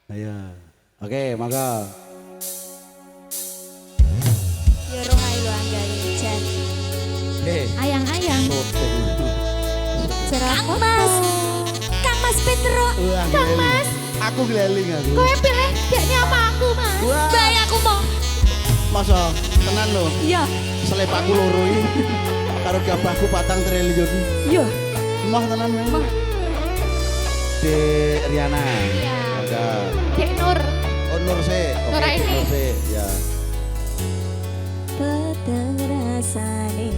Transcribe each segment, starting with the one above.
Ayo. Oke, maka. Ya rohai lo anggawe jan. Ayang-ayang. Kang Mas. Kang Mas Petro. Kang Mas. Aku geleling aku. Kowe pilih deknya apa aku, Mas? Wah. Baik aku mau. Masa tenan lo. Iya. Selepakku loro iki. Karo gabahku 4 triliun. Iya. Mah tenan wae. Mah. Dek Riana. Iya. Maka. Dek Nur. Oh Nur sih. Oke, Nur ini. Nur sih. Ya. Peteng rasane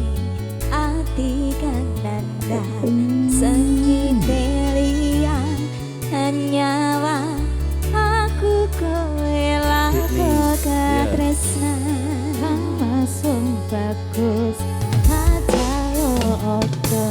ati kananda senyi telian nyawa aku kowe lakoka tresna langsung bagus hajalo ojo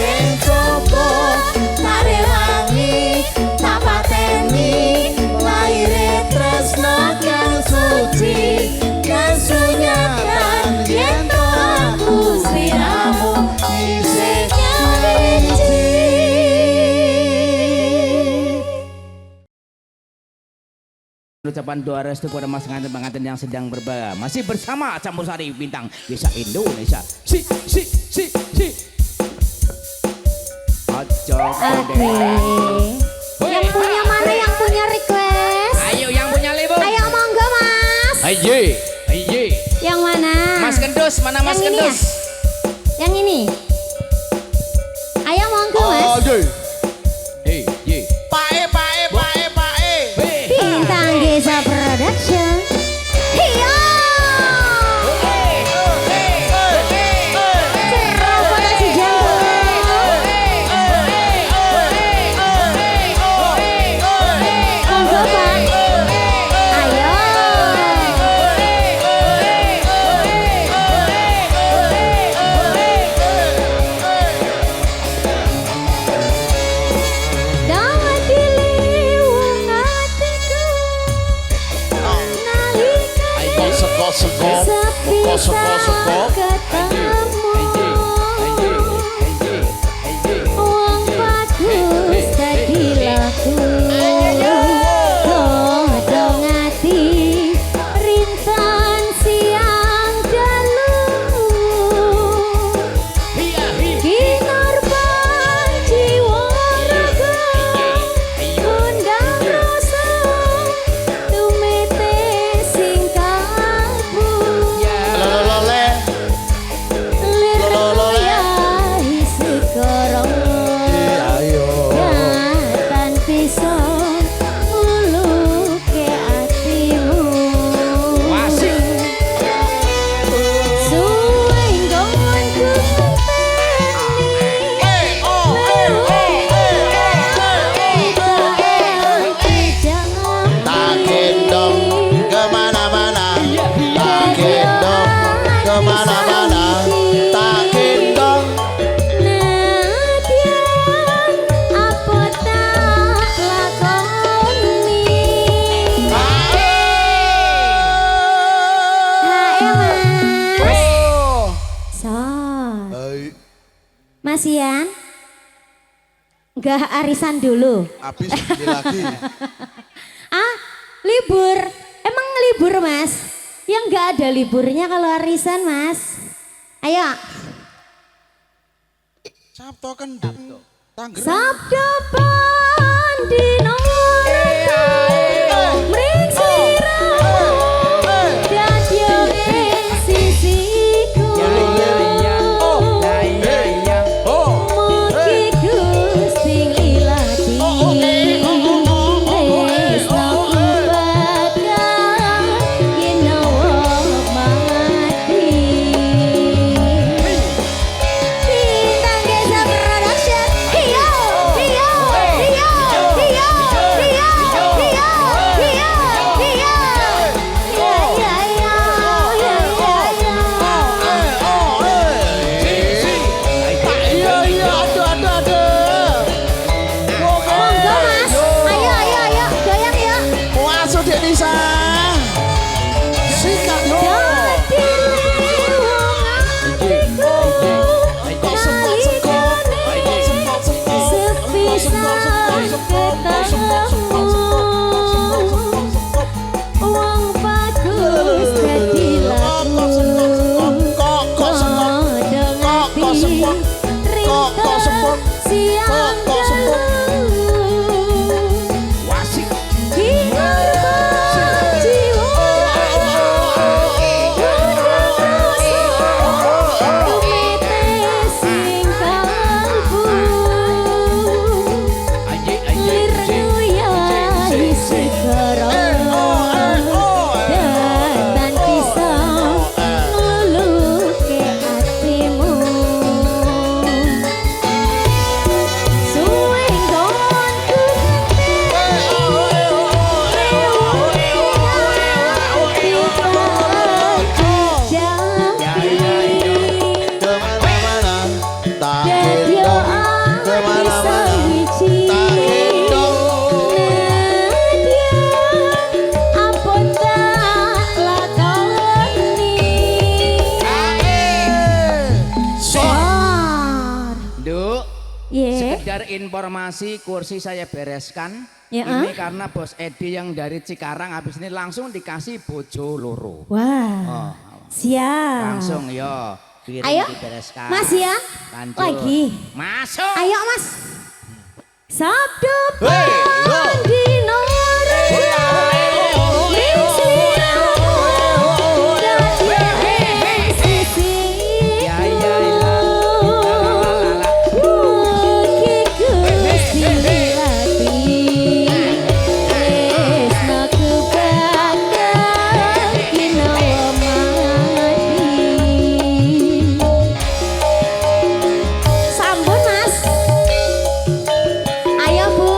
sing coba tarewangi tak pateni laire tresno kang suci kesunyatan yen to aku sliramu isih janji. Ucapan doa restu kepada mas pengantin yang sedang berbahagia masih bersama Campur Sari Bintang Desa Indonesia. Si. Ojo. Oke. Yang punya mana yang punya request? Ayo yang punya libur. Ayo monggo mas. Ayo. Yang mana? Mas Kendus, mana Mas Yang ini Kendus? ya? Yang ini. Ayo monggo mas. Bintang Desa Production. Hiyo. Serobot si jantung. Monggo pak. Ayo. Dawa diliwung hatiku nalikane sepisah ketemu wong bagus dadi laku godhong ati rintan siang dalu kinarban jiwa raga undang rasa tumete sing kalbu liraya isi korong gatan pisau uluke atimu suwenggongan ku Tak gendong kemana-mana, tak gendong kemana-mana, tak gendong. Nadyan apa tak lakoni. Hae mas. So, Mas Ian, nggak arisan dulu. Habis ini lagi. Ah, libur. Emang libur mas? Yang nggak ada liburnya kalau arisan mas. Ayo. Sabtu kendang Tanggerang. Sabda pandino mring sliramu dadya ing sisiku mugi Gusti ngilati tresno bakal ginawa mati. Bintang Desa Production. Hiyo. Monggo mas. Ayo. Goyang yuk. Masuk Dek Nisa. Sikat yo. Dadi liwung atiku nalikane sepisah ketemu wong bagus dadi laku godhong ati rintan siang dalu kinarban jiwa tumete sing kalbu liraya isi korong dan pisau ngluluke atimu. Iya. Sekedar informasi kursi saya bereskan. Ya, Ini karena Bos Edi yang dari Cikarang habis ini langsung dikasih bojo loro. Wah. Oh, Siap. langsung yo. Piring Ayo. dibereskan. Mas ya. Lanjut. Lagi. Masuk. Ayo Mas. Sabdo Hei, yo. pagi nomor Ya ya la. Sambun Mas. Ayo Bu.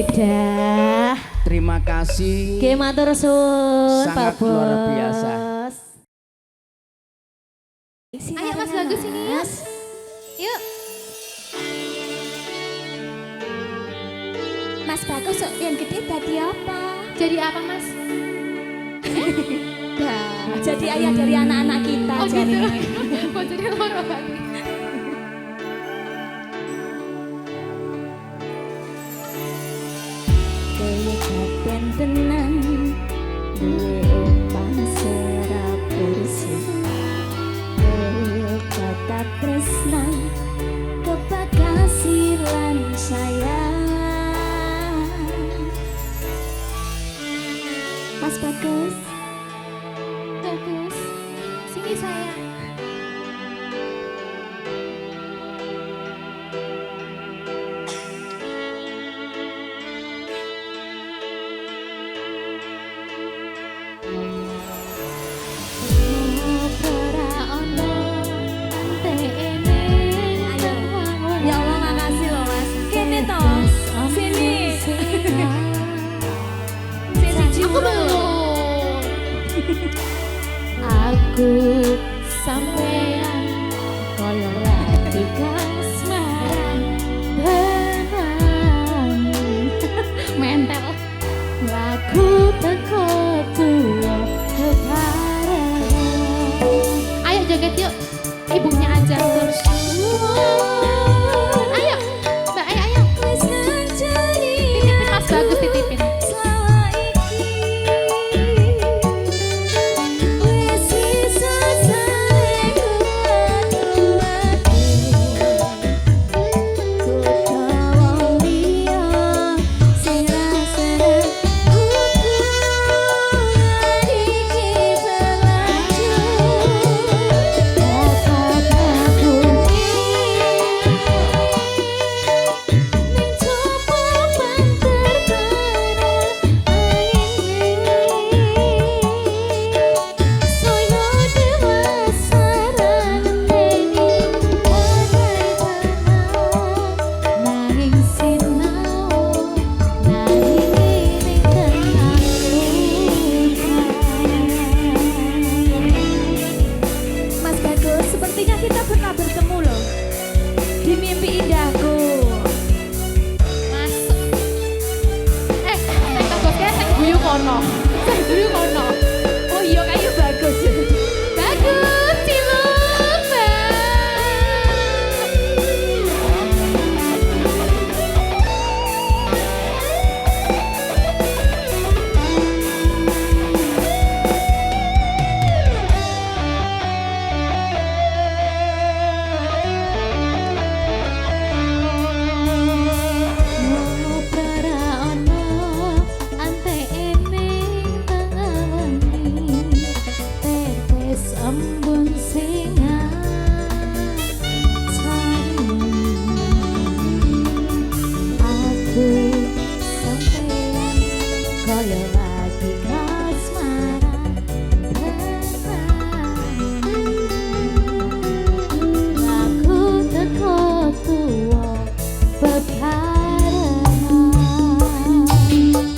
Dah. Terima kasih. Nggih matur suwun Sangat Pak Bos. luar biasa. Ayo Mas Bagus ini yuk. Yuk. Mas Bagus yang gede tadi apa? Jadi apa Mas? Jadi ayah dari anak-anak kita. Oh jadi. gitu. Kok jadi loro banget. Kaya kapan tenan duwe umpan serapur sih. Kaya kata tresna kepakasilan sayang. Mas Bagus. Bagus. Sini sayang. Ya Allah makasih loh Mas. Kene toh. Sini. Sini Aku belum. Aku sampean koyo lagi kasmaran benang Mentel. lagu teko tua kebarang. Ayo joget yuk. Ibunya aja terus. Ayo. Mbak ayo ayo. Wes ngancani Titipin Mas Bagus titipin. selama iki wes sisa sareku adu-adu. Kota wong liya sing rasane hubungan iki berlanjut. Dapat aku ning coba banter para saya dewasa ranteni nanging sinau nanging Mas Bagus, sepertinya kita pernah bertemu loh di mimpi indahku. Masuk. Saya Bagus kan saya guyu kono. Saya guyu kono. Oh iya kayu bagus. Bagus, ciluk, Bang. Para ono ante ening tangangi tetes embun singa aku sampean kaya lagi kasmaran aku teko tuwa bebarengan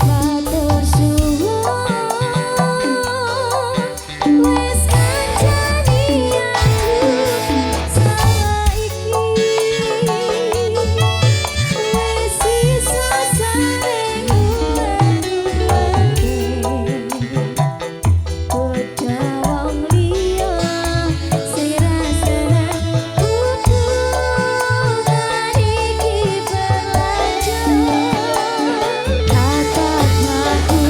matur suwun wes kancani aku saiki wes sisa sarengku Kota wong liya sing rasane hubungan iki berlanjut. Tatap aku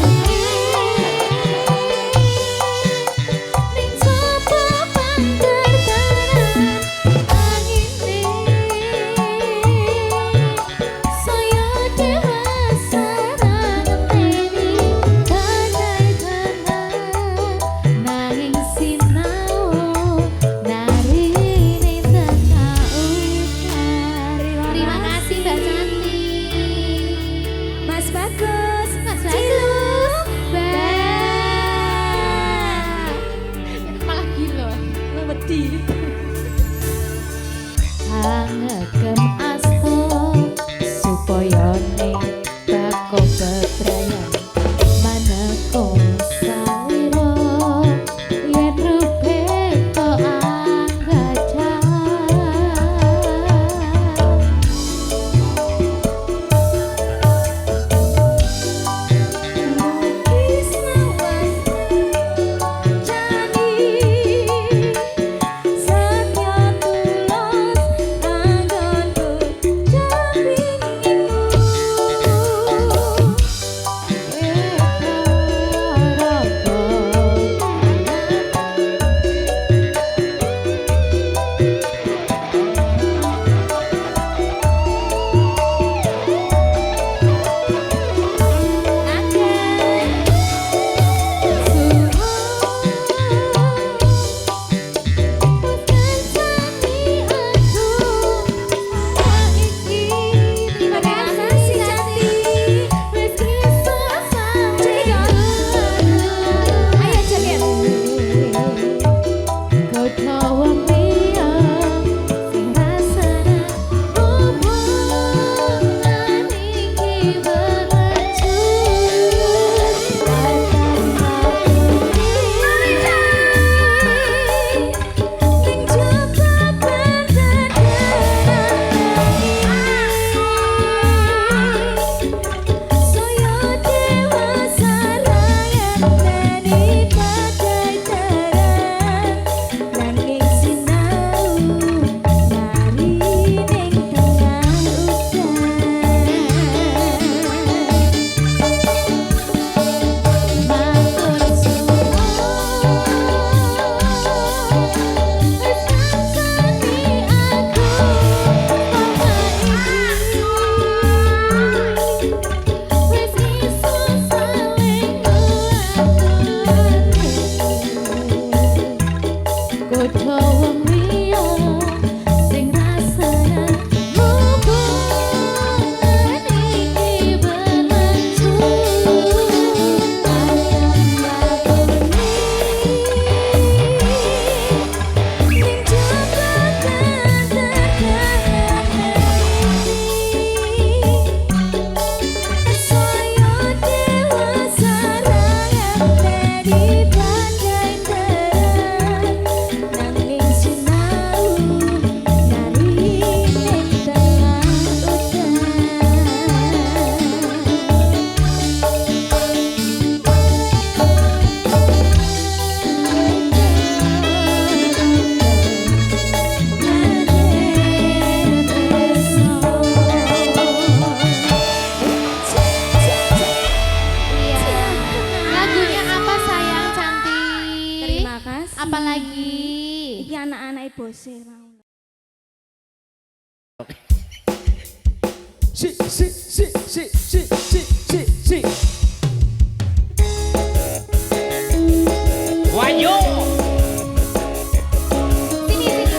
ning sapa banter tanah angine saya dewasa ngenteni kadai-kadai nanging sinau narine tengah utar. Terima kasih Mbak Cantik. Mas Bagus, Mas Bagus. Ciluk, Bang. Malah gila. wedi. Angegem asto supaya ning bose mau. Si. Wayo.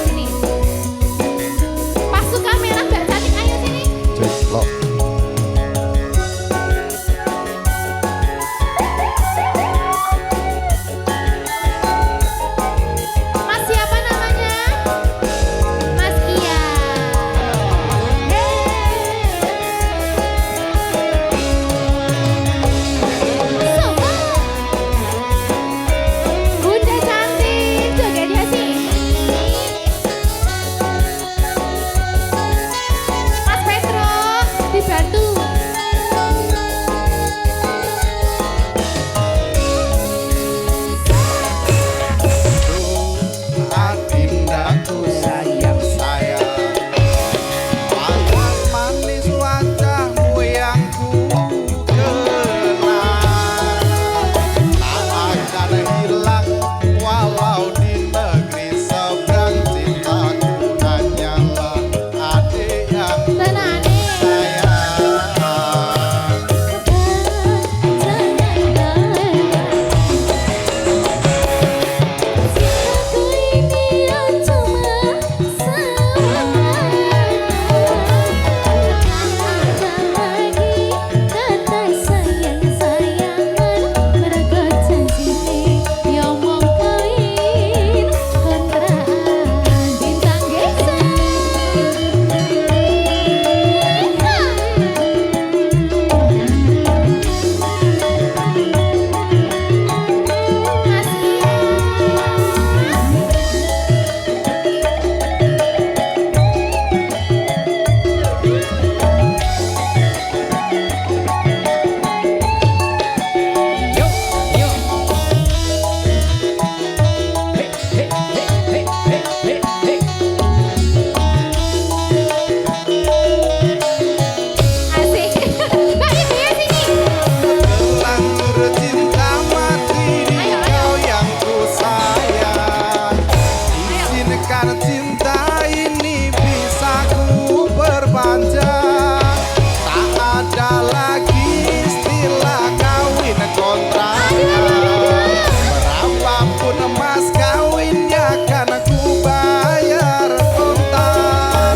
Sini. Masuk kamera Mbak Cantik, ayo sini. Ceklok. Mas siapa namanya? Mas Ian. Bunda cantik, jogetnya sini. Mas Petro, dibantu. Adindaku sayang panas manis wajahmu yang ku kenal tak akan hilang walau di negeri seberang cintaku hanyalah adik yang Tenane. Terlanjur cinta mati di kau yang ku sayang. Izinkan cinta ini bisa ku perpanjang. Tak ada lagi istilah kawin kontrakan. Berapapun emas kawinnya kan ku bayar kontan.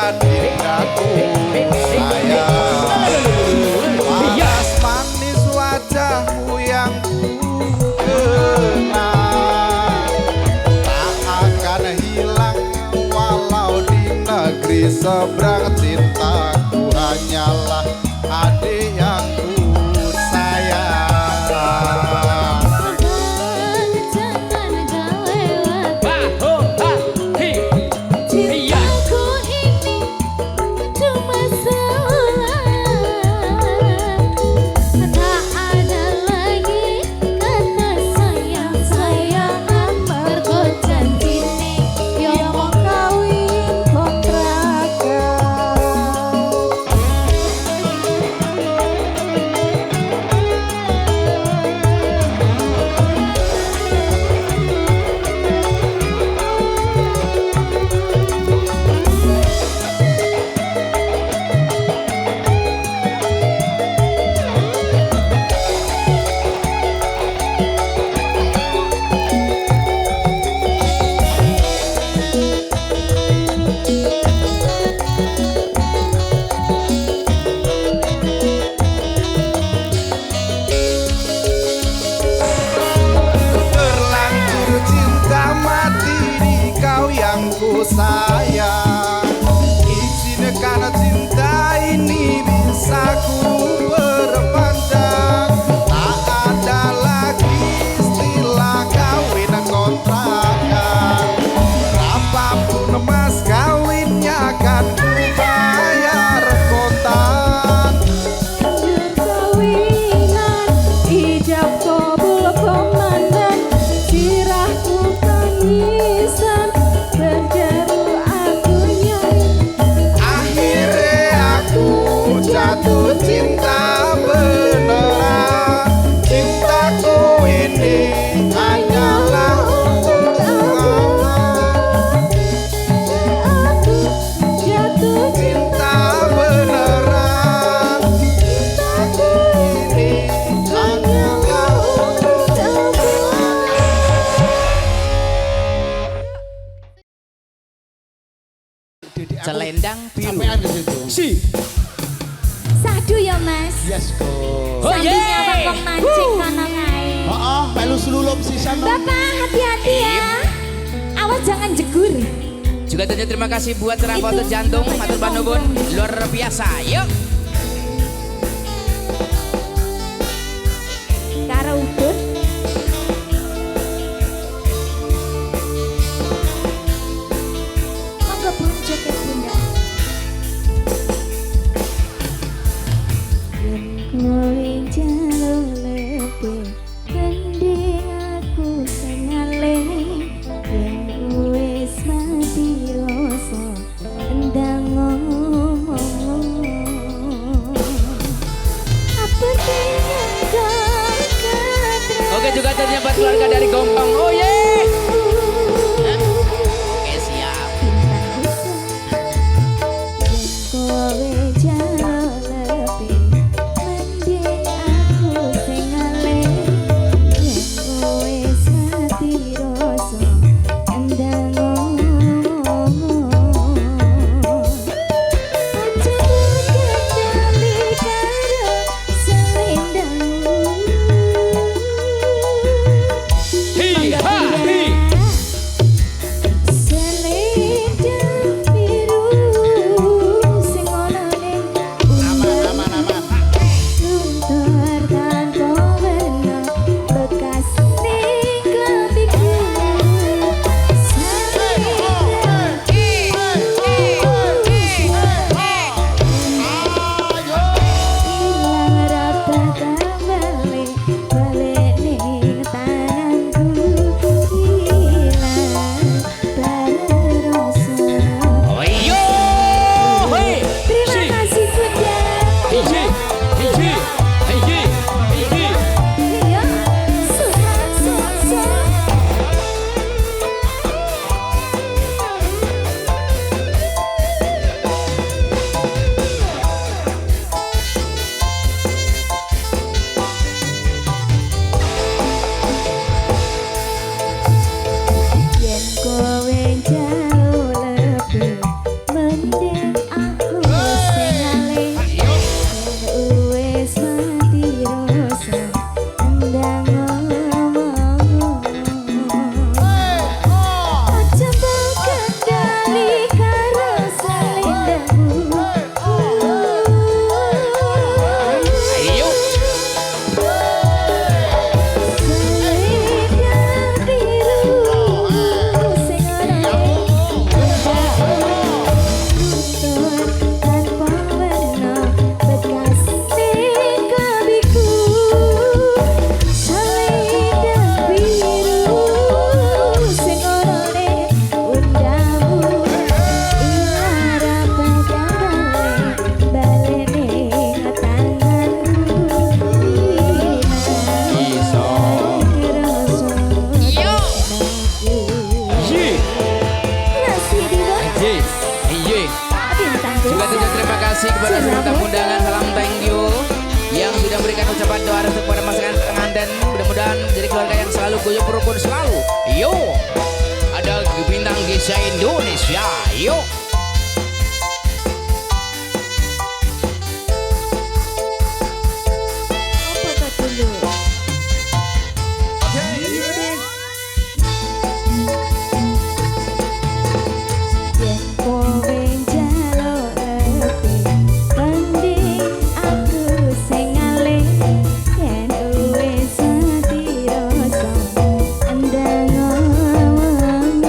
Adindaku sayang, panas manis wajahmu yang ku kenal tak akan hilang walau di negeri seberang cintaku hanyalah adik yang ku sayang. Cintaku ini cuma seolah tak ada lagi kata sayang-sayangan mergo janjine yo mau kawin kontrakan. jatuh cinta beneran. Cintaku ini hanyalah untuk Allah. Jatuh Cinta beneran. Cintaku ini hanyalah untuk Selendang biru. sampean ke situ. Si. sadu ya mas. Yes go. Oh, Sambinya yeay. bang mancing kono kae. Oh, melu selulup sisan. Bapak hati-hati ya. Awas jangan jegur. Juga tentunya terima kasih buat serang foto jantung Matur Banubun luar biasa. Yuk. Karo udut. Monggo buncuk ya bunda. Yen kowe jaluk lebih mending aku sing ngalih. Yen wis mati rasa endang ngomong. Apa pengen kau kata. Oke juga tentunya buat keluarga dari Gompong. Oh ye. Oke siap. Kowe jaluk lebih mending aku sing ngalih. Yen wis mati rasa endang ngomong. Aja kendali karo selendangmu. Hi ha hi. Selendang biru sing ana ning Aman. luntur tanpa warna bekas ning klambiku. Selendang ilang rapat balik ning tanganku. Hilang rasa. Oh yo. Hei. Terima kasih Bunda. Hiji. Hiji. Hiji. Hiji. Iya, susah. Yen kowe jauh lebih mending aku sing ngalih. Wis mati rasa endang ngomong. Aja mbok kendali karo selendangmu. Ayo. Selendang biru sing ana luntur tanpa warna bekas ning klambiku. Selendang biru sing ana ning undangmu. Ilarap balik ning tanganku. Iso. Yo. Hi. Hiji. Hiji. Juga tentunya terima kasih kepada semua tamu undangan. Salam thank you yang sudah memberikan ucapan doa restu kepada pasangan pengantin. Mudah-mudahan menjadi keluarga yang selalu guyup rukun selalu. Yo. Ada bintang kisah Indonesia. Yo. Yen kowe njaluk lebih mending aku sing ngalih. Yen wis mati rasa endang ngomong.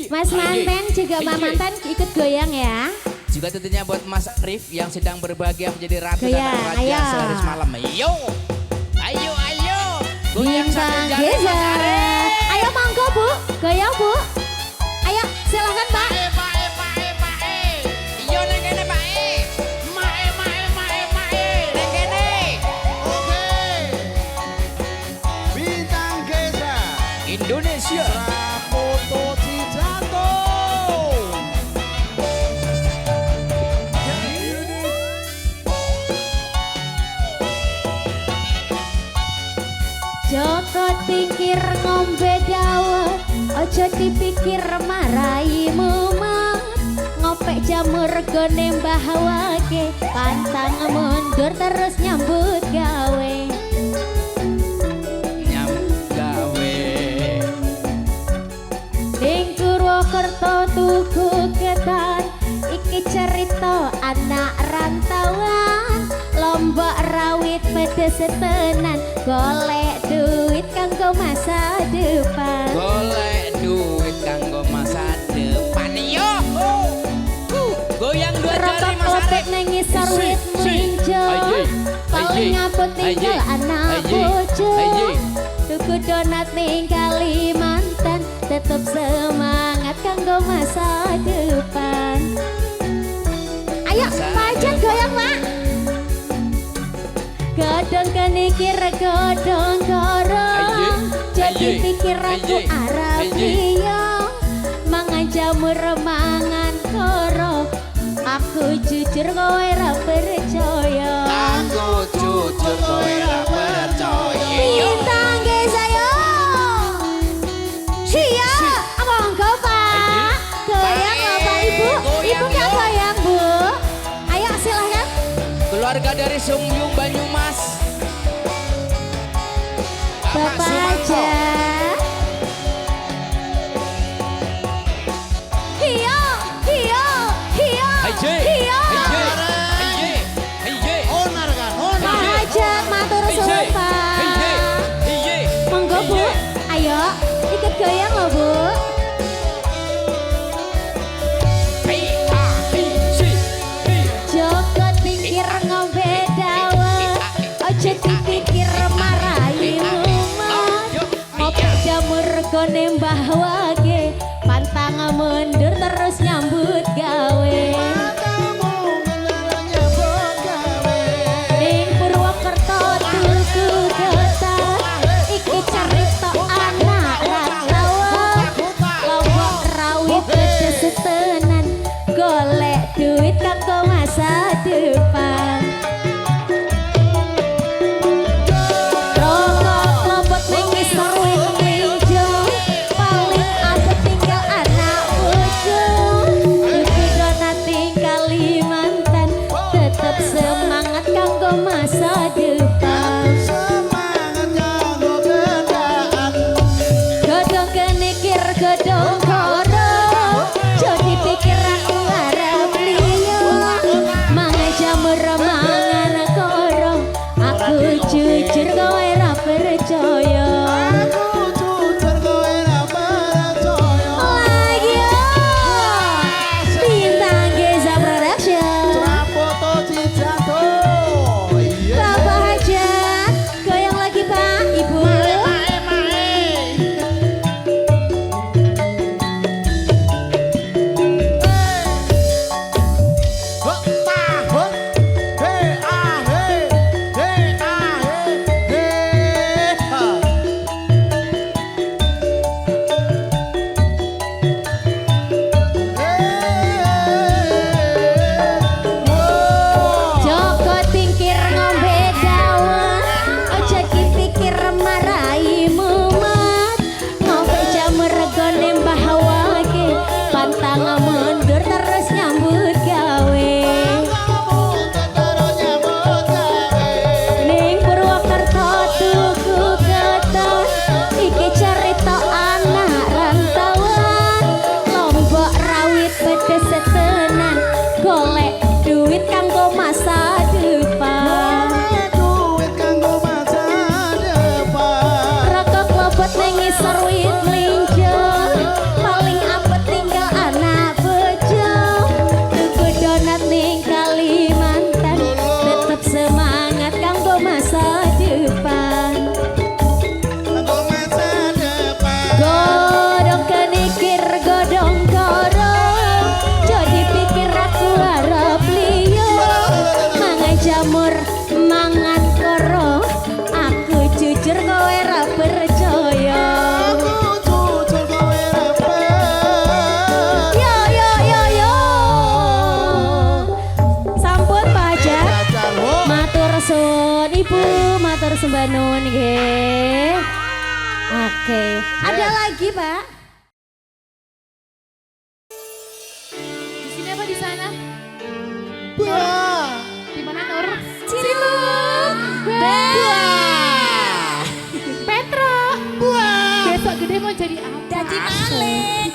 Mas manten juga Mbak mantan ikut goyang ya. Juga tentunya buat Mas Rif yang sedang berbahagia menjadi ratu dan Goyang, raja ayo. sehari semalam. Ayo, ayo, ayo. Goyang Bintang sambil jalan Geza. Mas Arif. Ayo monggo Bu, goyang Bu. Ayo silakan Pak. Iyo neng kene Pak E. Neng kene. Oke. Bintang Geza. Indonesia. Rapoto Cijanto. Joko tikir ngombe dawet, ojo dipikir marai mumet. Ngopek jamur gone mbah wage, pantang mundur terus nyambut gawe. Nyam gawe. Ning Purwokerto tuku ketan, iki cerita anak rantauan. Lombok rawit pedes tenan, golek duit kanggo masa depan. Golek duit kanggo masa depan. Yo. Goyang dua jari Rokok Mas kopet Arif. nang ngisor wit minjo, paling ngaput tinggal anak bojo. Tuku donat ning Kalimantan, tetep semangat kanggo masa depan. Ayo pajan goyang Mak. Godong kenikir godong gorong, jadi pikir aku Arab liya. Mangan jamur mangan koro, aku jujur kowe ra percaya. Aku jujur kowe ra percaya. Bintang Geza yo. Sia, monggo Pak. Goyang Bapak Ibu. Ibu nggak goyang Bu? Ayo silahkan. Keluarga dari Sungyung Banyumas. Bapak aja. Hiyo, hiyo, hiyo, hiyo. Onar kan, onar. Pak Hajat matur suwun Pak. Monggo Bu, ayo ikut goyang loh Bu. Joko pikir ngombe dawet, ojo dipikir marai mumet. Ngopi jamur gone mbah wage, pantang mundur terus nyambut gawe. Ning Purwokerto tuku ketan, iki cerita anak rantauan. Lombok rawit pedes tenan, golek duit kanggo masa depan. Rokok lobot ning ngisor wit minjo, paling aku tinggal anak bojo. Tuku donat ning Kalimantan, tetep semangat kanggo masa depan. Semangat jago gendaan. Godong kenikir godong koro, jadi pikiran Arab liya. Mangan jamur sembah nuwun nggih. Oke, ada lagi, Pak? Di sini apa di sana? Wah. Di mana Nur? Ciluk. Petro. Besok gede mau jadi apa? Jadi maling.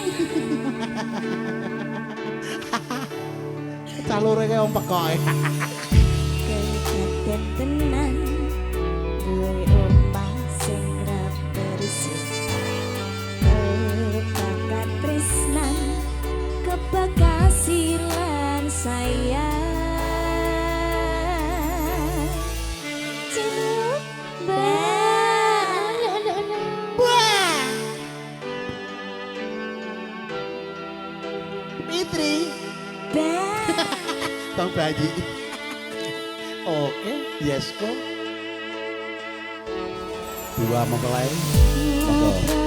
Calure kayak ompek koe. Kegiatan tenan duwe omah sing ra bersih. Kebakat tresnan kebakasilan sayang. Ciluk Fitri. Bang Bayi. Oke, yes kok. Dua mempelai. Monggo.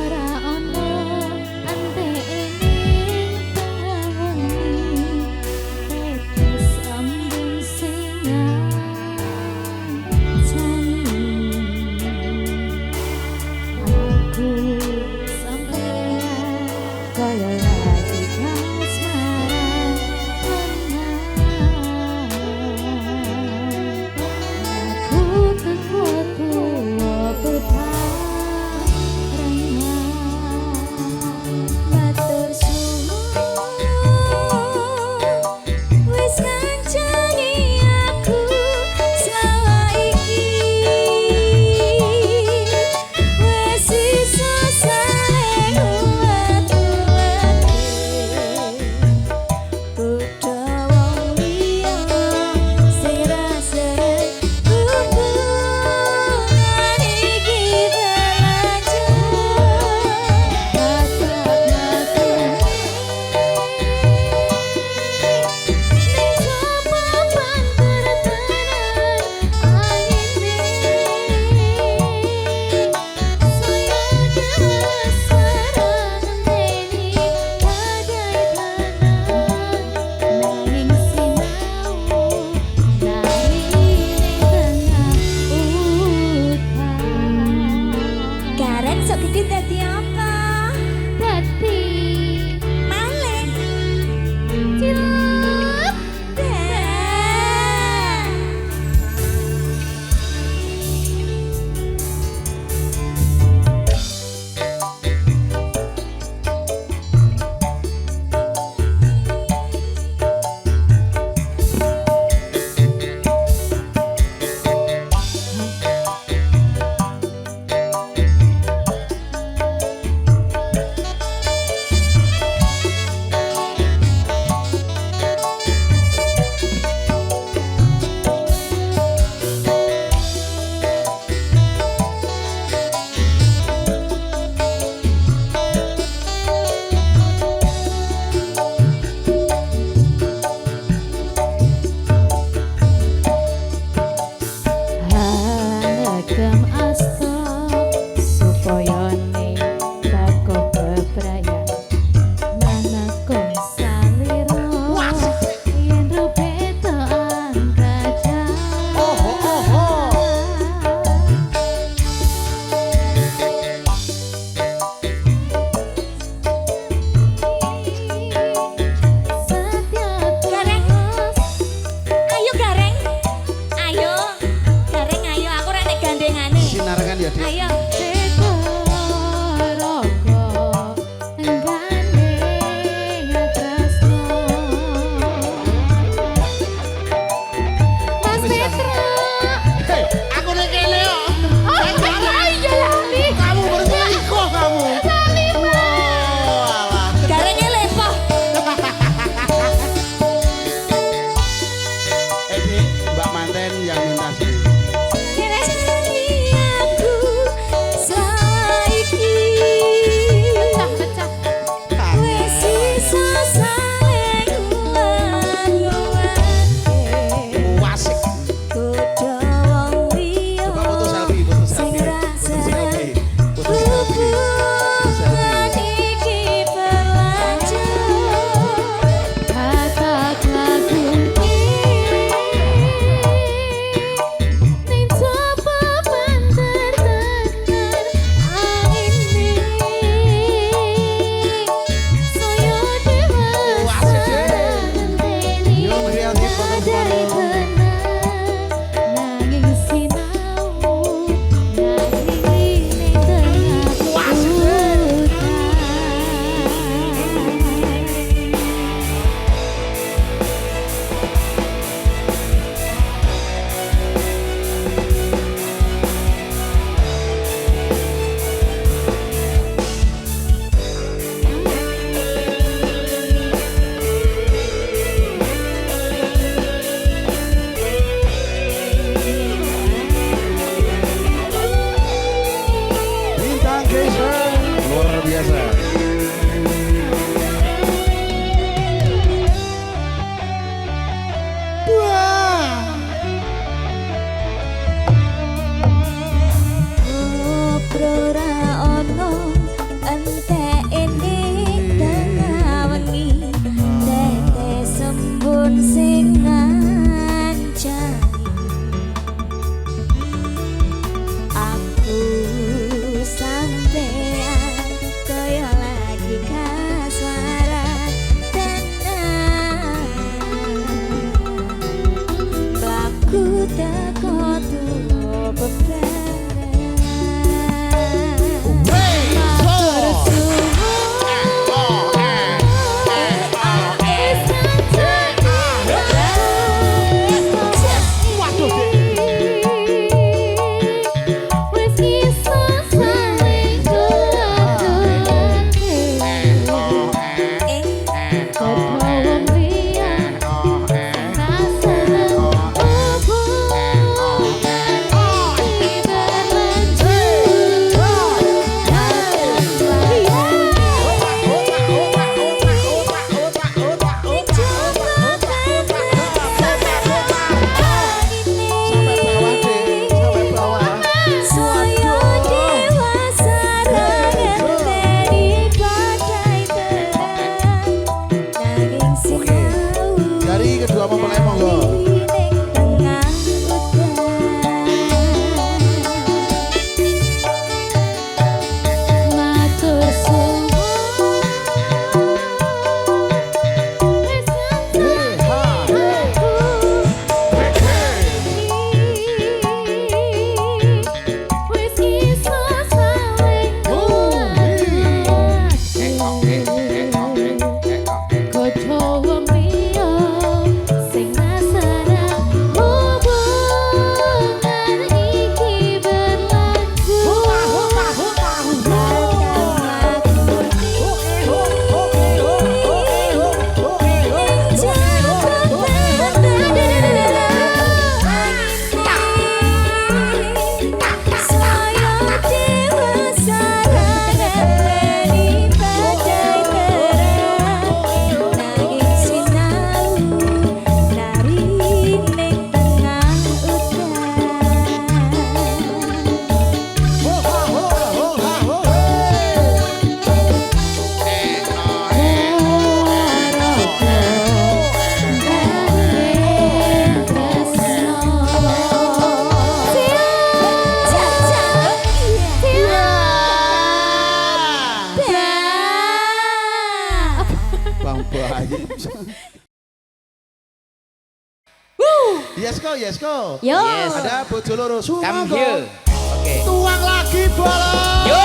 Yesko. Yo. Yes. Ada bojo loro Come here. Oke. Tuang lagi bola. Yo.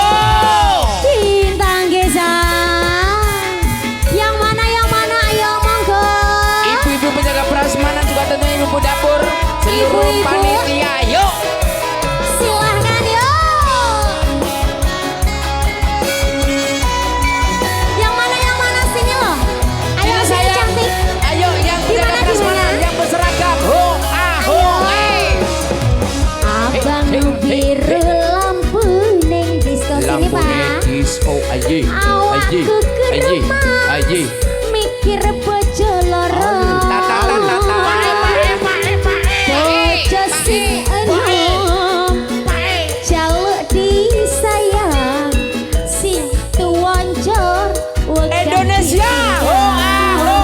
Bintang Gesang. Yang mana ayo monggo. Ibu-ibu penjaga prasmanan juga tentunya ibu dapur. Seluruh Ibu-ibu. panitia. Yo. Silahkan yo. Yang mana sini loh. Ayo Ini sini saya. cantik. Ayo yang penjaga Di prasmanan mana? yang berseragam. Ho, aho, Abang Hey, hey, biru lampu neng disco sini lampu pak. medis. Oh, aji. Awakku keremas. Aji. Mikir bojo loro. Tata. Bojo sing enom. Jaluk disayang. Sing tuwancor. Indonesia. Ho, aho,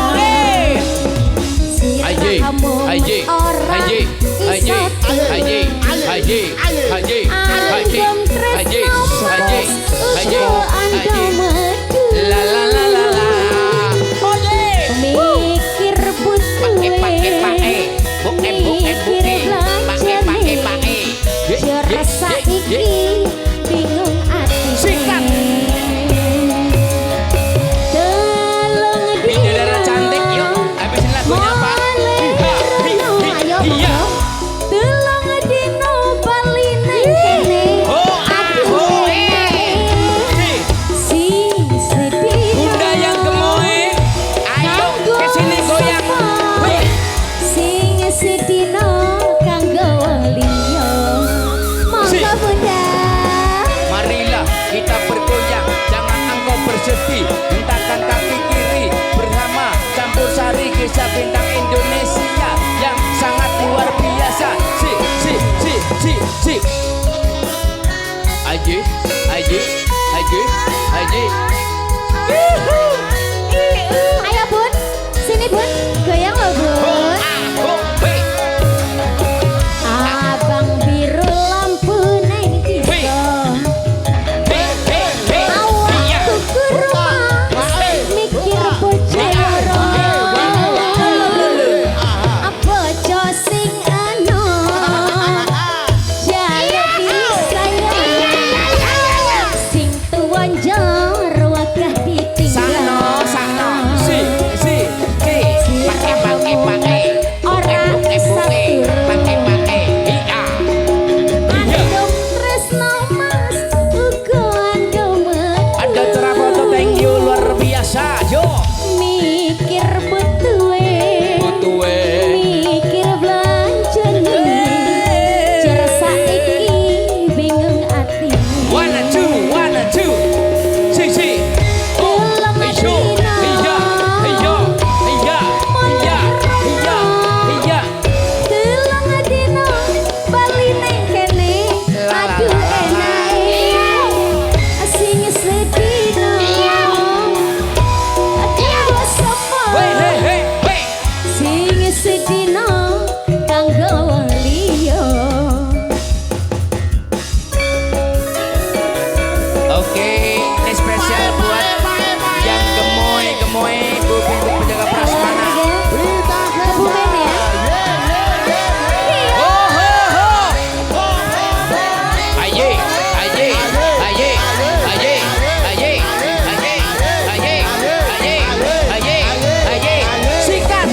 Aji. Kamu Aji. orang Aji. Aji. Haji, Haji, Haji, Haji, Haji, Haji, Haji, la la la la la. Mikir butuhe, mikir belanjane, jerasa iki bingung ati. Sikat. Tolong Bidadara cantik, yuk. Habisin lagunya apa? Iya. Tolong dino bali nang kene. Sing sedih. Bunda yang gemoy, ayo kesini goyang. Sing sedino kanggo liya. Monggo Bunda. Marilah kita bergoyang, jangan engkau bersedih. Hentakan kaki kiri bersama campur sari kisah bintang Indonesia yang sangat luar biasa. Si. Aji. Ayo Bun, sini Bun, goyang lo Bun. Abang biru lampu neng disco. Awakku ke rumah, mikir bojo loro. Bojo sing enom, jaluk disayang. Sing tuwa njero. mikir butuhe Butuhe mikir belanjane jar saiki bingung ati One and two Si Dalam dina Dalam dina bali neng kene aduh enae sing sedina kanggo sapa sing sedina kanggo liya Oke, ini spesial buat yang gemoy kuping penjaga prasmanan. Bumen ya Oh ho ho. Aye. Sikat.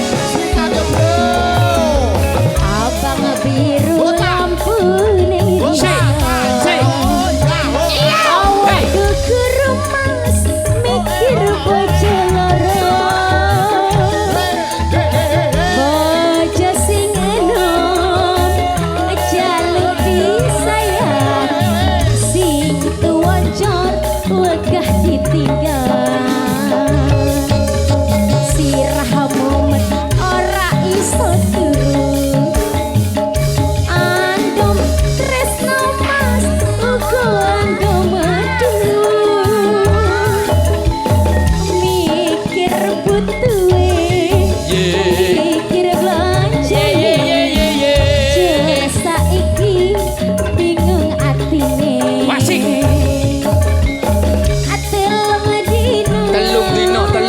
abang biru lampu ning awak gugur mas mikir bojo loro bojo sing enom jaluk disayang sing tuwa jor wegah ditinggal sirahmu met ora iso turu andom tresno mas uga andom medu mikir butuhe mikir belanjane jar saiki bingung atine Wasik. Telung dino Pak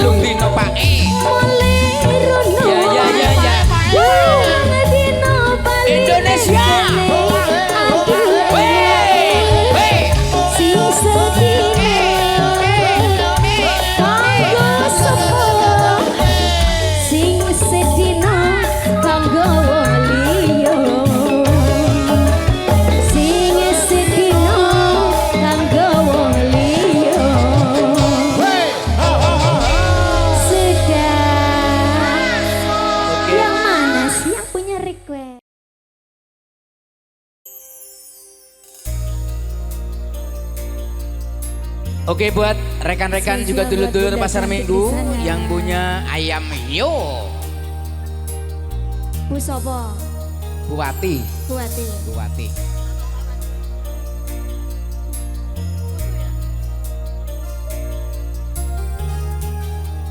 Indonesia. Yang mana sih yang punya request? Oke, buat rekan-rekan juga dulur-dulur pasar minggu yang punya ayam hiu. Bu Sopo, Buati. Buati.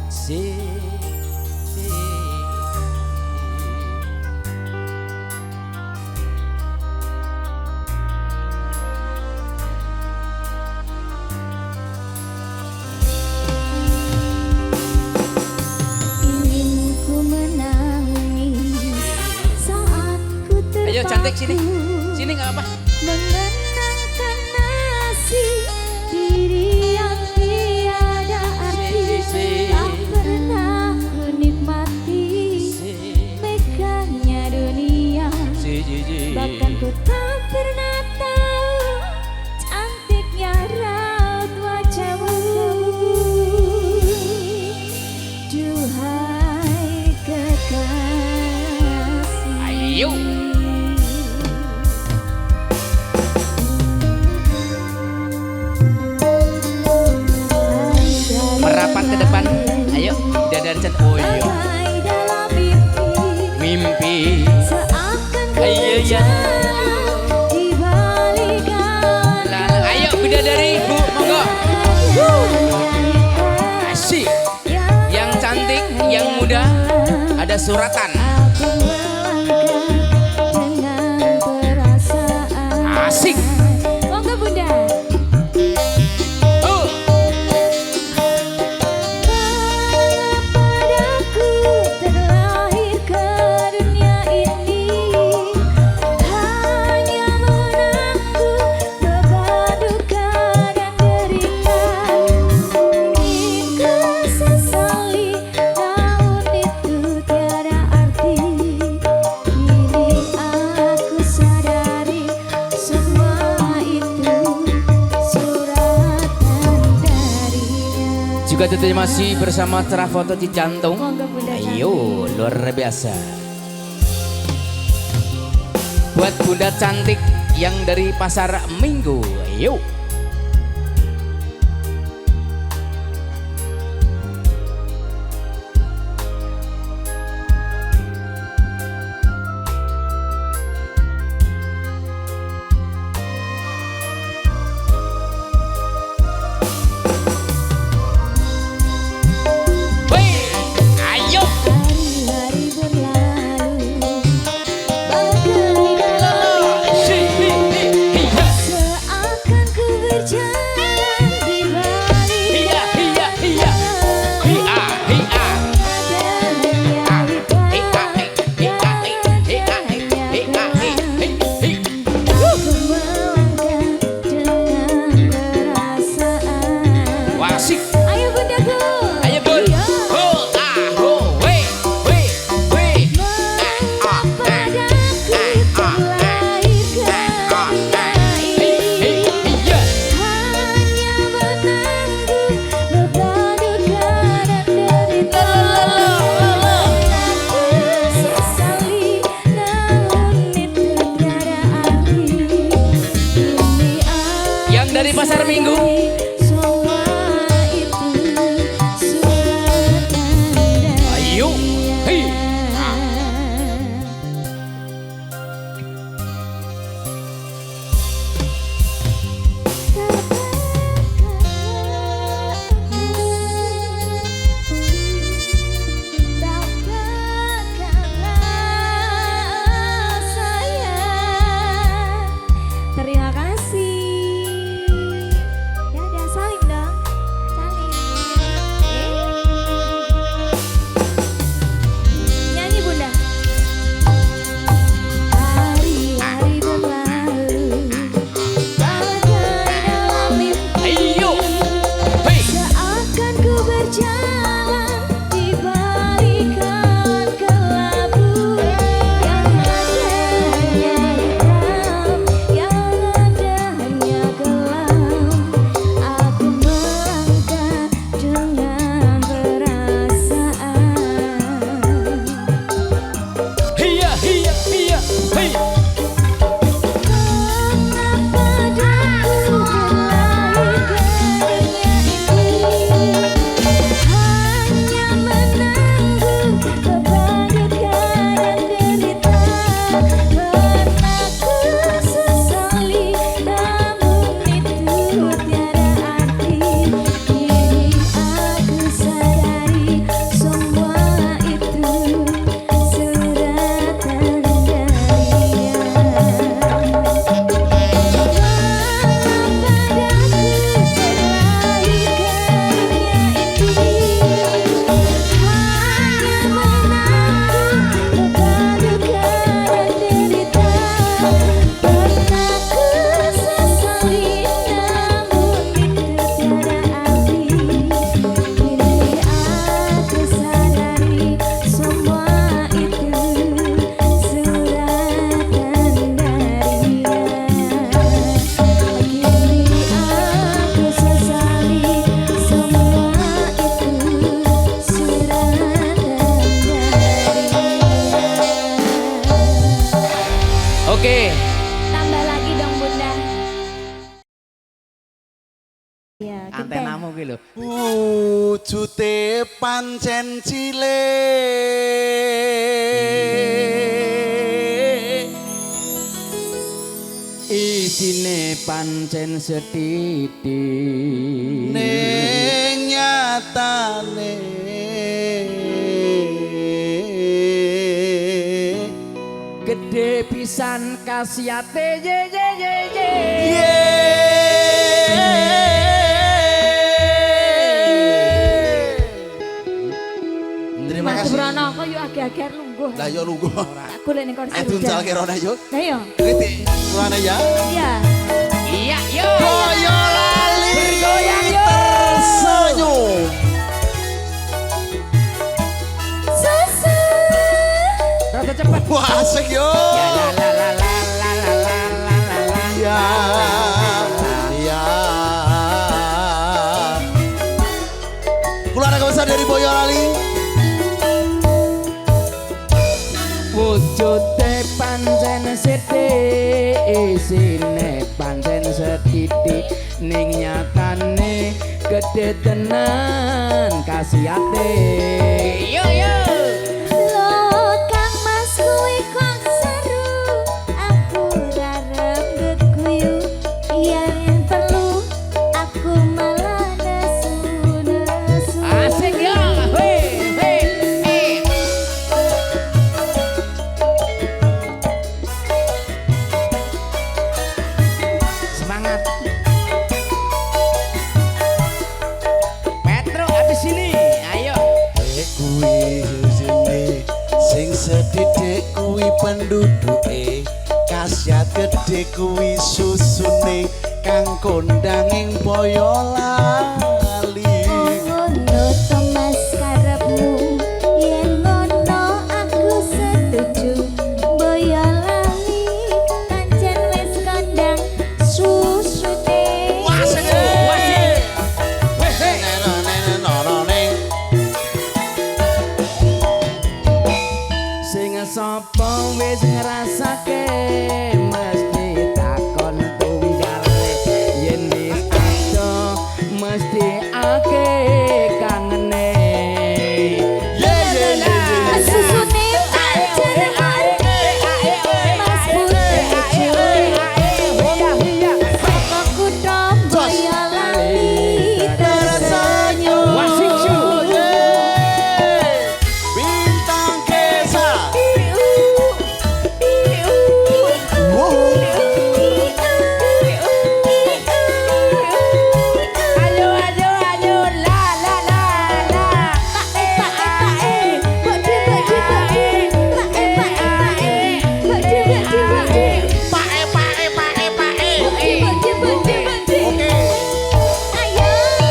Si. Ingin ku menangis saat ku terpaku Ayo cantik sini nggak apa. menenangkan nasib diri yang tiada arti tak pernah ku nikmati megahnya dunia bahkan ku tak pernah tahu cantiknya raut wajahmu duhai kekasih Ayo. Merapat ke depan. Ayo, dadar cen. Oh iya. dalam mimpi Mimpi. seakan ku Ayo, ya. berjalan di balik Ayo bidadari Bu, monggo. Asik. Yang cantik, yang muda, ada suratan. Aku melangkah dengan perasaan Asik. Monggo Bunda. Oh. Padaku terlahir ke dunia ini hanya menangku beban duka dan derita ingin ku sesali namun itu tiada arti kini aku sadari semua juga tentunya masih bersama Cerah Foto Cijantung. Monggo Bunda. Ayo, luar biasa. Buat Bunda cantik yang dari Pasar Minggu, ayo. Hari-hari berlalu bagai dalam seakan ku berjalan di balik Wasik. Ayo bundaku. Ayo bun. Iya. Ho ah ho we we. Padaku terlahirkan ini Iya. hanya menanggung beban duka dan derita. Aku sesali namun itu tiada arti. Ini Yang dari Pasar Minggu. semua itu surat tanda Ayo. Hei. Terima kasih. Dadah, salim dong. Salim. Nyanyi Bunda. Hari-hari berlalu bagai dalam mimpi. Ayo. Hei. Seakan ku berjalan di balikan kelabu yang ada hanya hitam, yang ada hanya kelam. Aku melangkah dengan perasaan. Iya iya iya. Hei. Mengapa daku terlahir dunia ini hanya menanggung beban duka dan derita. Pernah ku sesali namun itu tiada arti. Kini aku sadari semua itu suratan darinya. Oke. Tambah lagi dong Bunda. Ya, Antenamu ki lho. Wujute pancen cilik Isine pancen setitik. ning nyatane Gede pisan kasiate ye ye ye ye. Terima Mas kasih. Brono kok yuk agak-agak lungguh. Lah yo lugu. Aku lek ning kursi Edun roda. sal kerona yo. Lah yo. Kritik suarane ya. Iya. Iya yo. Koyo lali Bergoyang, yo. tersenyum. Rada cepat. Wah asik yo. Ya la la la la la la la la la. Ya. Ya. isine pancen setitik ning nyatane gede tenan kasihate yo yo Lo Kang Mas kuwi kok seru aku rarep geguyu yen perlu aku malah nesu asik ya hei hei semangat Metro habis sini ayo kuwi sini sing sedidik kuwi penduduke khasiat gede kuwi susune kang kondang ing Boyolali ngono to Mas karepmu yen ngono aku setuju Boyolali pancen wis kondang susune wasik sing sapa wis ngrasake mesti takon tunggale yen wis ado mesti ake kangene susune pancen Mas Butejo saka kutha Boyolali tersenyum bintang kesa ayo ayo ayo la la la la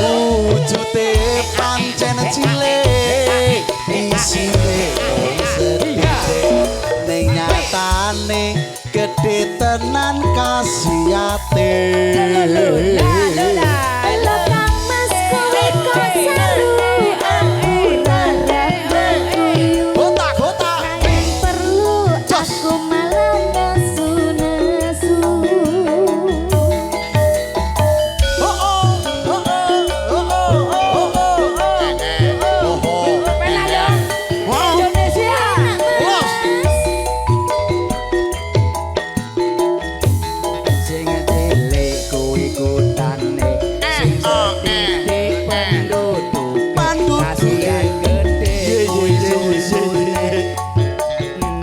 wujute pancen cilik isine sedidik ning nyatane gede tenan kasihate Lo Kang Mas kuwi kok seru aku rarep geguyu Gotak yen perlu aku malah nesu sing cilik kuwi kutane sing setitik penduduk kasihan gede kuwi susune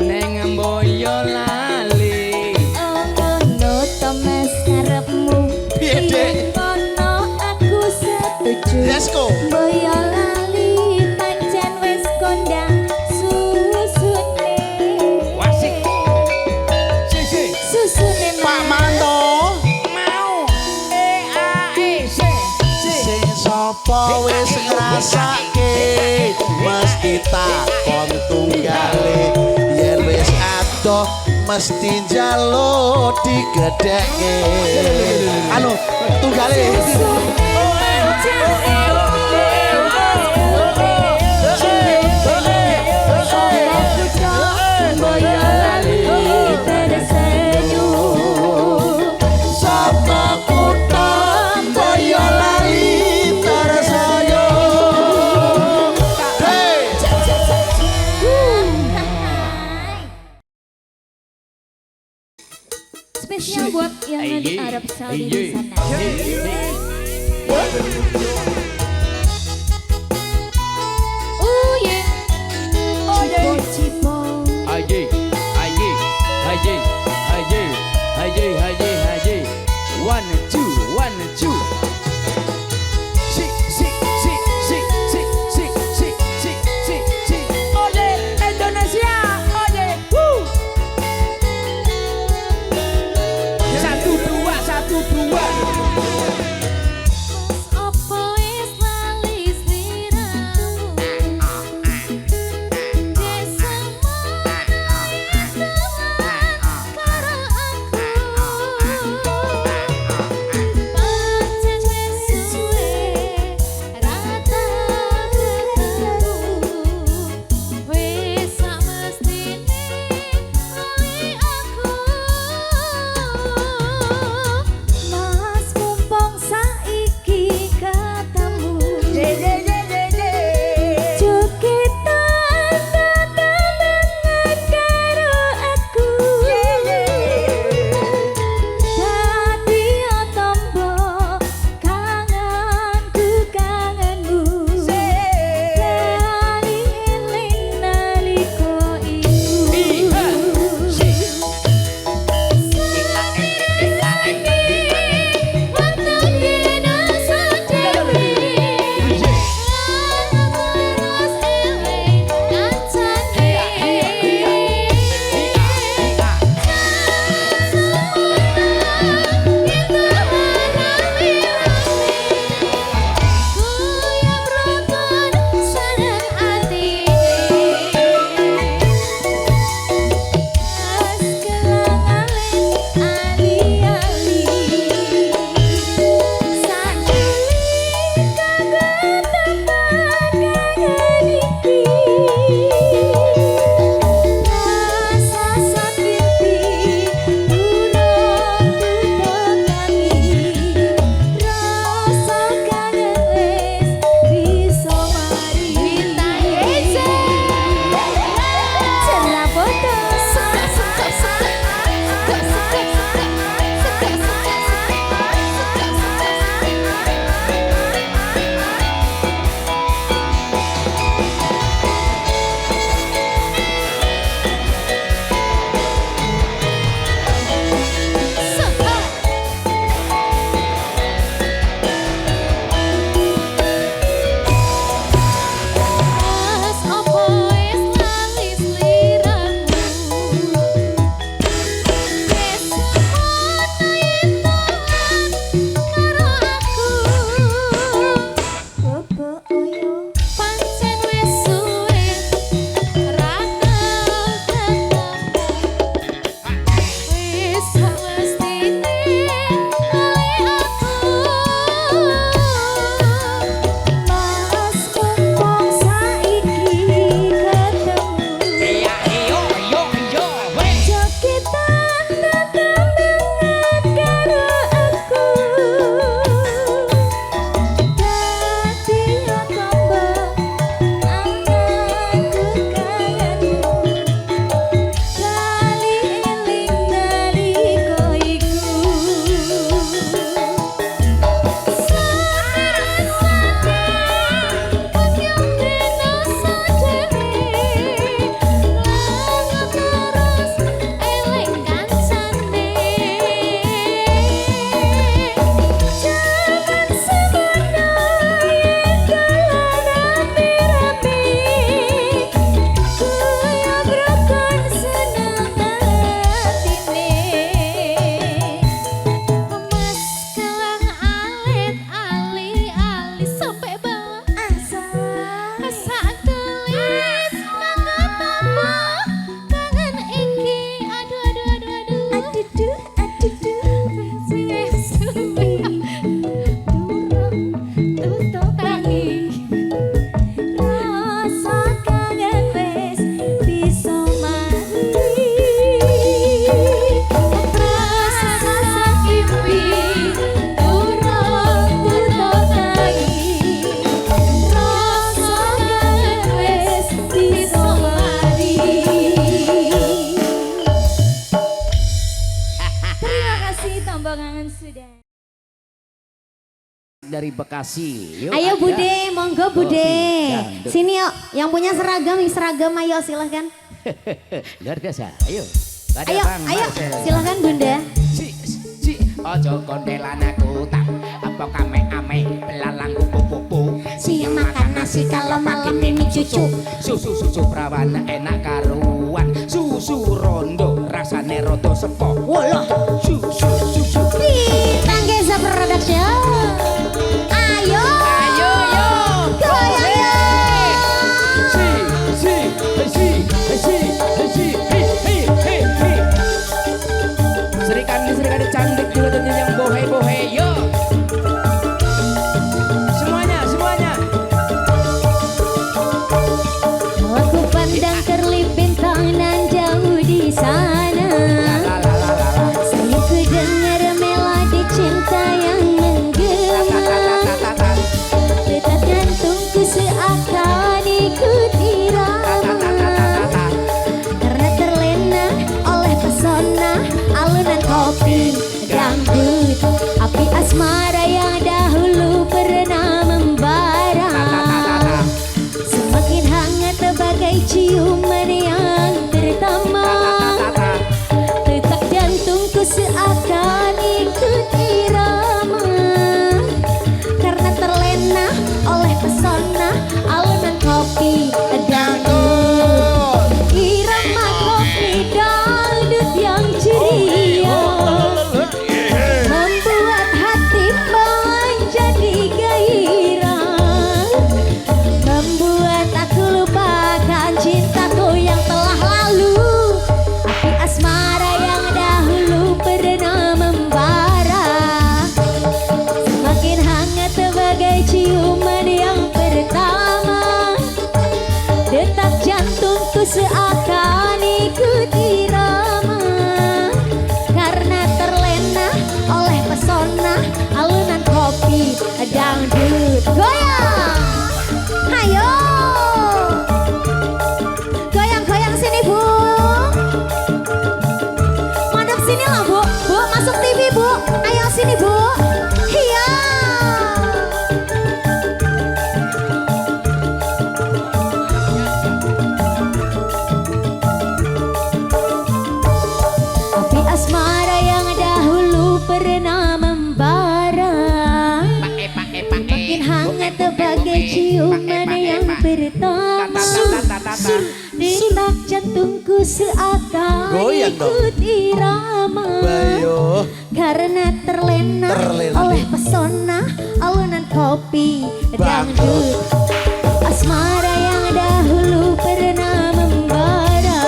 ning Boyolali ngono to Mas karepmu Piye, Dik? yen ngono aku setuju Let's go. Boyolali pancen wis kondang susune wasik susune Pak Manto mau sing sapa wis ngrasake mesti takon tunggale yen wis adoh mesti njaluk digedhekke anu tunggale sapa kutha Boyolali tersenyum hey Spesial buat yang ada di Arab Saudi di sana. Oh yeah, cipong. Haji, haji, haji, haji, haji, haji, haji. 1, 2, 1, 2. Si, si, si, si, si, si, si, si, si, si. Ole Indonesia, ole. Woo. 1, 2, 1, 2. Apa dari Bekasi. Yuk, Ayo ada. Bude, monggo Bude. dangdut. Sini yuk, yang punya seragam ayo silahkan. Luar biasa. Ayo. Pada Ayo, Bang ayo, Marcel. silahkan Bunda. Si ojo kondelan aku tak apa kame-ame belalang kupu-kupu. Siang makan nasi kalau malam ini cucu. Susu perawan enak karuan. Susu rondo rasane rodo sepo. Walah, Susu. Bintang Geza Production. Ayo, Ayo yo. goyang. Serikandi cantik juga tentunya yang bohe yo. Semuanya. Aku pandang kerlip bintang nan jauh di sana. Saya kedengar melodi cinta yang menggema. Detak jantungku seakan ikut irama. Karena terlena oleh pesona alunan kopi dangdut. Api asmara yang dahulu pernah membara. Semakin hangat bagai ciuman yang pertama. Detak jantungku seakan ikut irama. Karena terlena oleh pesona alunan kopi dangdut. Irama kopi dangdut yang ceria membuat hati menjadi gairah. Membuat aku lupakan cintaku yang telah lalu. Api asmara yang dahulu pernah membara. Semakin hangat sebagai ciuman yang pertama. Detak jantungku seakan ikut irama. Karena terlena oleh pesona alunan kopi dangdut. Goyang, ayo, goyang sini Bu. Madep sini lah Bu, masuk TV Bu. Ayo sini Bu. Iya. Api asmara yang dahulu pernah membara. Makin hangat bagai ciuman yang pertama. Detak jantungku seakan Goyang dong. ikut irama. Bayo. Karena terlena oleh pesona alunan kopi dangdut. Asmara yang dahulu pernah membara.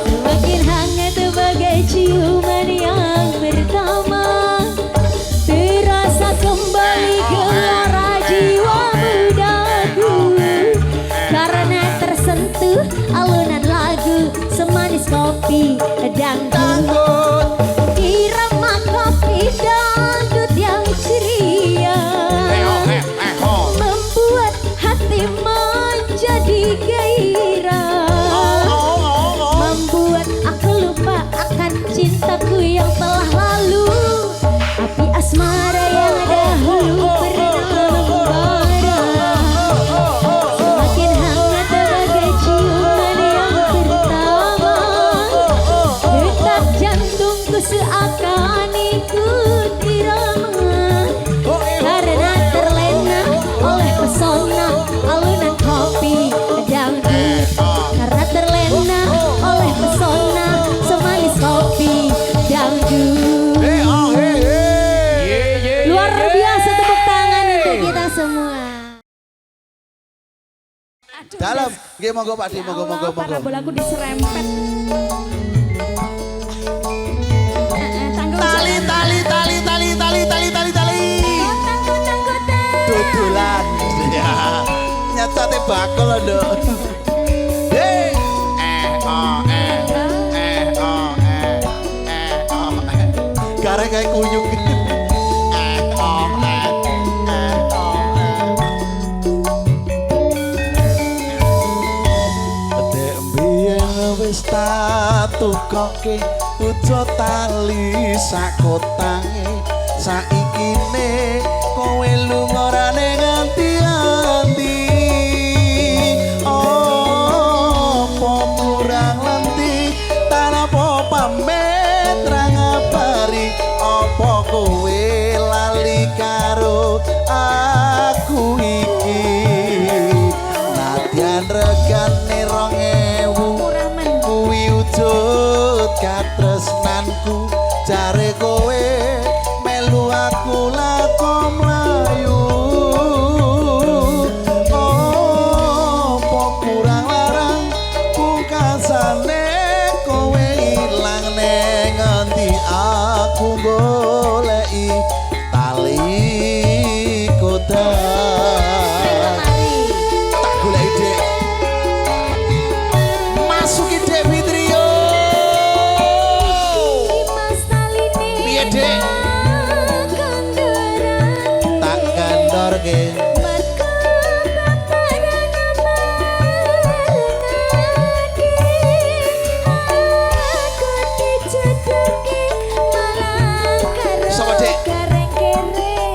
Semakin hangat bagai ciuman yang pertama. Terasa kembali gelora jiwa mudaku. Karena tersentuh alunan lagu semanis kopi dangdut. Irama kopi dangdut yang ceria membuat hati menjadi gairah. Membuat aku lupa akan cintaku yang telah lalu. Api asmara yang dahulu pernah membara. Semakin hangat bagai ciuman yang pertama. Detak jantungku seakan ikut irama. Karena terlena oleh pesona alunan kopi dangdut. Karena terlena oleh pesona semanis kopi dangdut. Luar biasa, tepuk tangan untuk kita semua. Dalam, nggih monggo Pak Di, monggo. Parabolaku diserempet. Tali. Dodolan. Ya. Nyacate bakul lho, Nduk. Karek kayak kuyung. Dek mbiyen wis tatukoke ujo tali sakotange saikine katresnanku jare kowe melu aku lako mlayu opo kurang larang pungkasane kowe ilang ning ngendi aku goleki tali kodang tak goleki dek masuki dek Fitrio piye dek tak gandorke sapa dek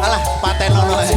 alah paten ono ae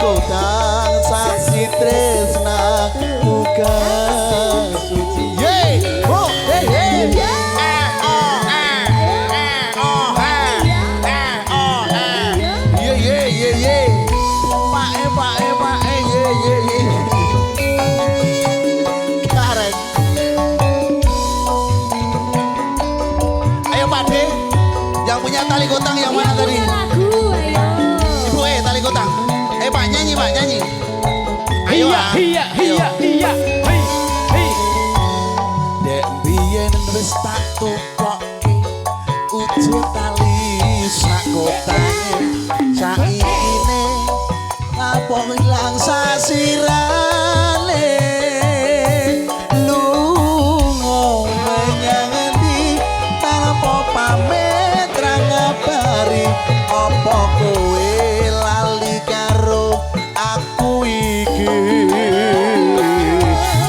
kodang saksi tresna buka suci ye oh hey hey ye ye ye ye pae ye ye ye karen ayo Pak De yang punya tali kotang yang mana tadi ibu tali kotang Pak nyanyi Pak nyanyi ayo Iya hei hei dek biyen wis tak tukokke ujung tali sakotange saikine lapong ilang sasirane lunga menyang endi tanpa pamit ra ngabari apa kowe lali karo aku iki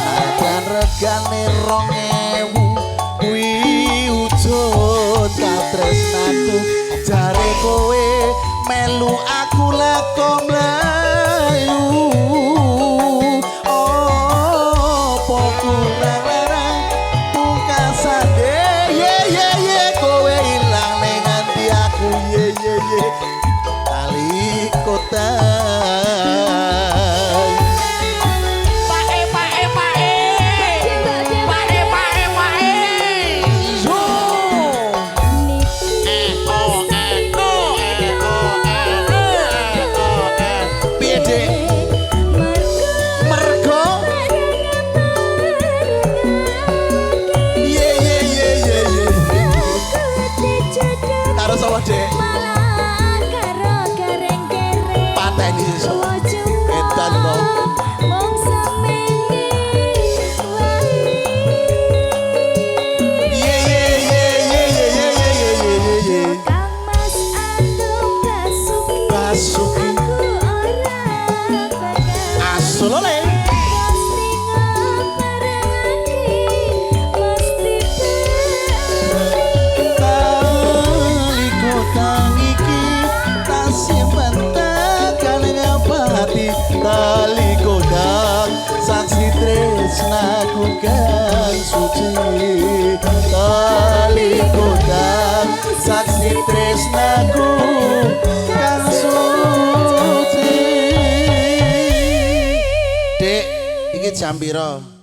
akan regane 2000 kuwi wujud katresnaku jare kowe melu aku lako mlayu opo kurang larang pungkasane ye ye ye kowe ilang ning nganti aku ye ye ye tali kodang sapa dek pateni sesuk edan to ye ye ye ye ye ye ye ye Basuki asolole tali kodang saksi tresnaku kan suci tali kodang saksi tresnaku kan suci dek iki jam pira